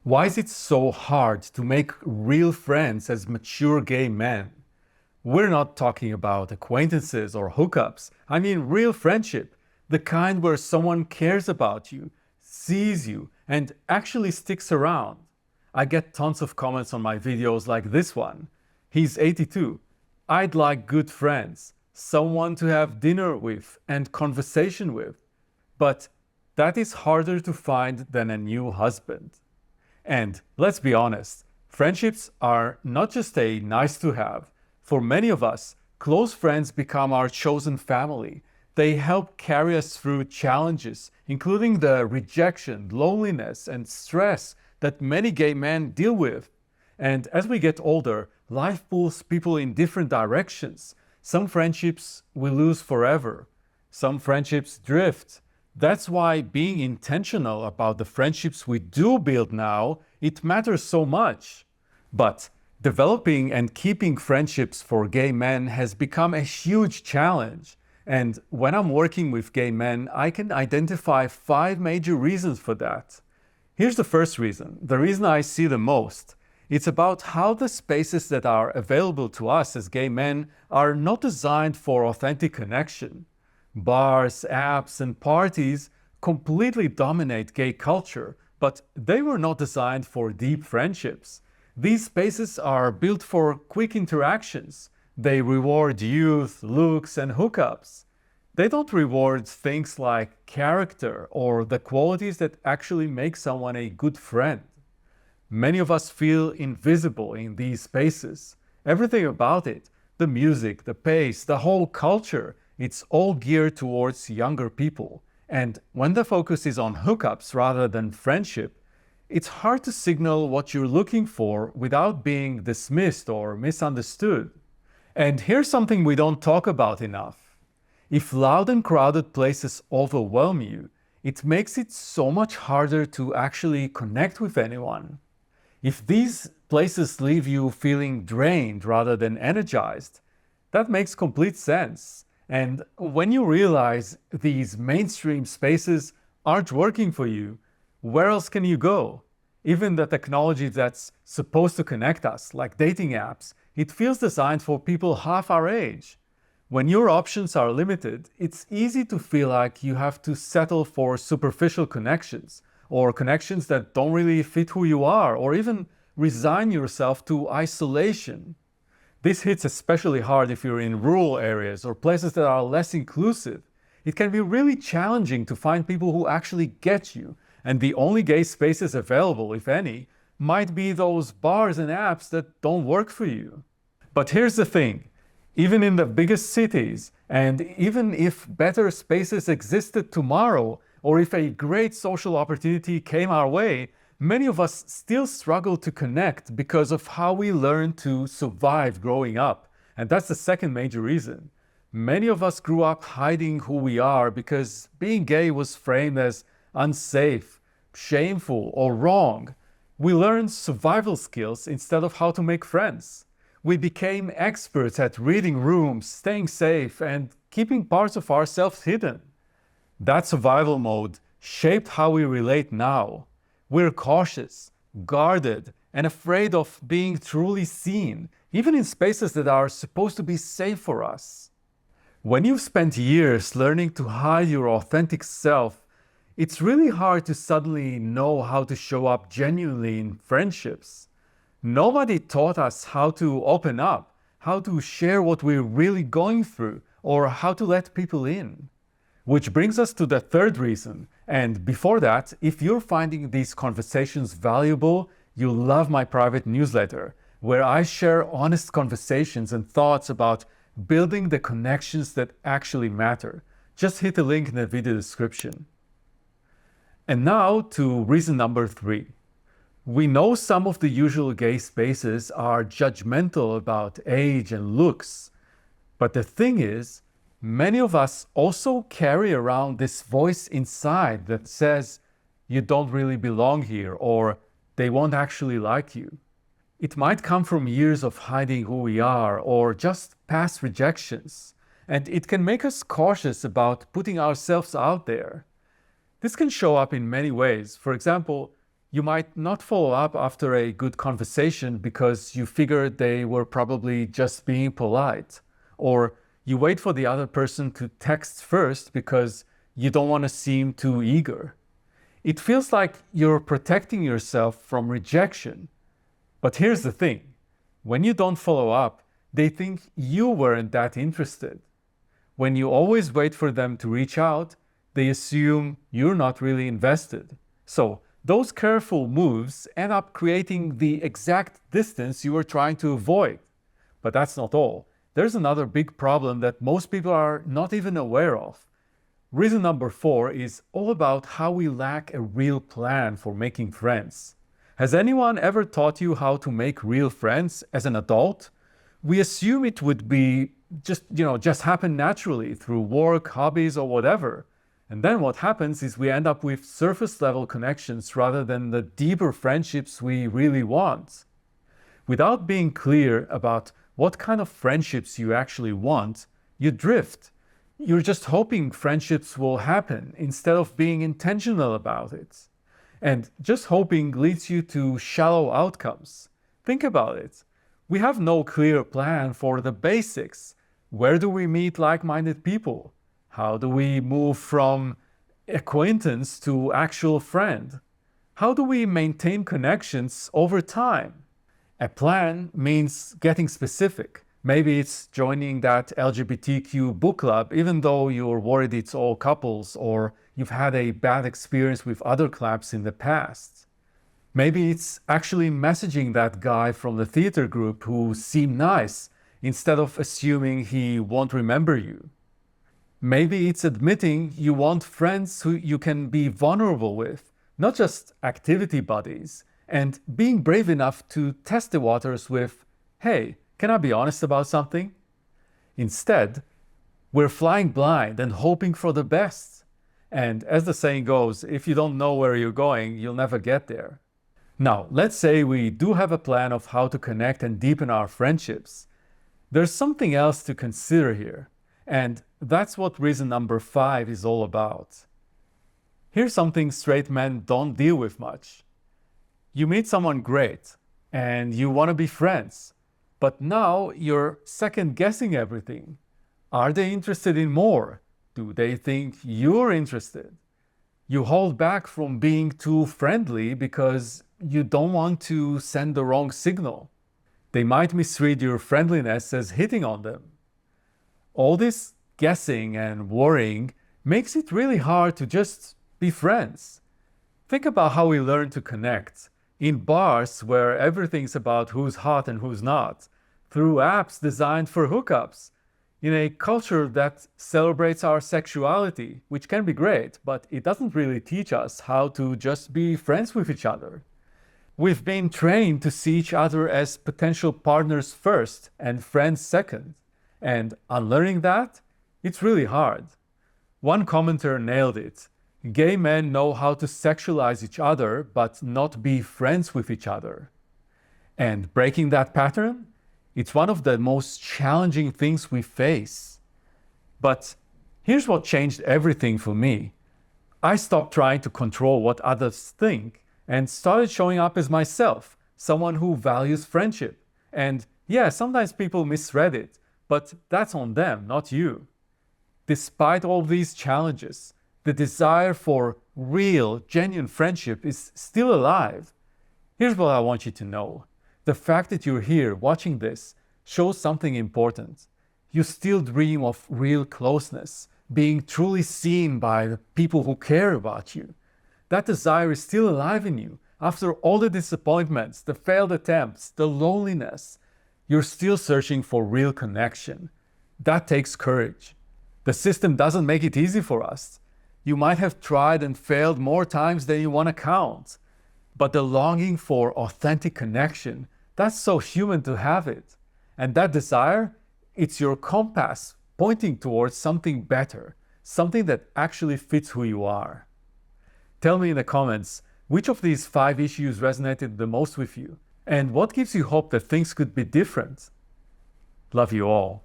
Why is it so hard to make real friends as mature gay men? We're not talking about acquaintances or hookups. I mean real friendship, the kind where someone cares about you, sees you, and actually sticks around. I get tons of comments on my videos like this one. He's 82. I'd like good friends, someone to have dinner with and conversation with. But that is harder to find than a new husband. And let's be honest, friendships are not just a nice to have. For many of us, close friends become our chosen family. They help carry us through challenges, including the rejection, loneliness, and stress that many gay men deal with. And as we get older, life pulls people in different directions. Some friendships we lose forever. Some friendships drift. That's why being intentional about the friendships we do build now, it matters so much. But developing and keeping friendships for gay men has become a huge challenge. And when I'm working with gay men, I can identify 5 major reasons for that. Here's the first reason, the reason I see the most. It's about how the spaces that are available to us as gay men are not designed for authentic connection. Bars, apps, and parties completely dominate gay culture, but they were not designed for deep friendships. These spaces are built for quick interactions. They reward youth, looks, and hookups. They don't reward things like character or the qualities that actually make someone a good friend. Many of us feel invisible in these spaces. Everything about it, the music, the pace, the whole culture, it's all geared towards younger people. And when the focus is on hookups rather than friendship, it's hard to signal what you're looking for without being dismissed or misunderstood. And here's something we don't talk about enough. If loud and crowded places overwhelm you, it makes it so much harder to actually connect with anyone. If these places leave you feeling drained rather than energized, that makes complete sense. And when you realize these mainstream spaces aren't working for you, where else can you go? Even the technology that's supposed to connect us, like dating apps, it feels designed for people half our age. When your options are limited, it's easy to feel like you have to settle for superficial connections, or connections that don't really fit who you are, or even resign yourself to isolation. This hits especially hard if you're in rural areas or places that are less inclusive. It can be really challenging to find people who actually get you, and the only gay spaces available, if any, might be those bars and apps that don't work for you. But here's the thing, even in the biggest cities, and even if better spaces existed tomorrow, or if a great social opportunity came our way, many of us still struggle to connect because of how we learned to survive growing up. And that's the second major reason. Many of us grew up hiding who we are because being gay was framed as unsafe, shameful, or wrong. We learned survival skills instead of how to make friends. We became experts at reading rooms, staying safe, and keeping parts of ourselves hidden. That survival mode shaped how we relate now. We're cautious, guarded, and afraid of being truly seen, even in spaces that are supposed to be safe for us. When you've spent years learning to hide your authentic self, it's really hard to suddenly know how to show up genuinely in friendships. Nobody taught us how to open up, how to share what we're really going through, or how to let people in. Which brings us to the third reason. And before that, if you're finding these conversations valuable, you'll love my private newsletter, where I share honest conversations and thoughts about building the connections that actually matter. Just hit the link in the video description. And now to reason number 3. We know some of the usual gay spaces are judgmental about age and looks. But the thing is, many of us also carry around this voice inside that says, you don't really belong here, or they won't actually like you. It might come from years of hiding who we are, or just past rejections, and it can make us cautious about putting ourselves out there. This can show up in many ways. For example, You might not follow up after a good conversation because you figured they were probably just being polite. Or you wait for the other person to text first because you don't want to seem too eager. It feels like you're protecting yourself from rejection. But here's the thing. When you don't follow up, they think you weren't that interested. When you always wait for them to reach out, they assume you're not really invested. So those careful moves end up creating the exact distance you were trying to avoid. But that's not all. There's another big problem that most people are not even aware of. Reason number 4 is all about how we lack a real plan for making friends. Has anyone ever taught you how to make real friends as an adult? We assume it would be just happen naturally through work, hobbies, or whatever. And then what happens is we end up with surface level connections rather than the deeper friendships we really want. Without being clear about what kind of friendships you actually want, you drift. You're just hoping friendships will happen instead of being intentional about it. And just hoping leads you to shallow outcomes. Think about it. We have no clear plan for the basics. Where do we meet like-minded people? How do we move from acquaintance to actual friend? How do we maintain connections over time? A plan means getting specific. Maybe it's joining that LGBTQ book club, even though you're worried it's all couples or you've had a bad experience with other clubs in the past. Maybe it's actually messaging that guy from the theater group who seemed nice instead of assuming he won't remember you. Maybe it's admitting you want friends who you can be vulnerable with, not just activity buddies, and being brave enough to test the waters with, hey, can I be honest about something? Instead, we're flying blind and hoping for the best. And as the saying goes, if you don't know where you're going, you'll never get there. Now, let's say we do have a plan of how to connect and deepen our friendships. There's something else to consider here, and that's what reason number 5 is all about. Here's something straight men don't deal with much. You meet someone great, and you want to be friends, but now you're second-guessing everything. Are they interested in more? Do they think you're interested? You hold back from being too friendly because you don't want to send the wrong signal. They might misread your friendliness as hitting on them. All this guessing and worrying makes it really hard to just be friends. Think about how we learn to connect. In bars where everything's about who's hot and who's not. Through apps designed for hookups. In a culture that celebrates our sexuality, which can be great, but it doesn't really teach us how to just be friends with each other. We've been trained to see each other as potential partners first and friends second. And unlearning that, it's really hard. One commenter nailed it. Gay men know how to sexualize each other, but not be friends with each other. And breaking that pattern, it's one of the most challenging things we face. But here's what changed everything for me. I stopped trying to control what others think and started showing up as myself, someone who values friendship. And yeah, sometimes people misread it, but that's on them, not you. Despite all these challenges, the desire for real, genuine friendship is still alive. Here's what I want you to know. The fact that you're here watching this shows something important. You still dream of real closeness, being truly seen by the people who care about you. That desire is still alive in you. After all the disappointments, the failed attempts, the loneliness, you're still searching for real connection. That takes courage. The system doesn't make it easy for us. You might have tried and failed more times than you want to count. But the longing for authentic connection, that's so human to have it. And that desire, it's your compass pointing towards something better, something that actually fits who you are. Tell me in the comments, which of these 5 issues resonated the most with you? And what gives you hope that things could be different? Love you all.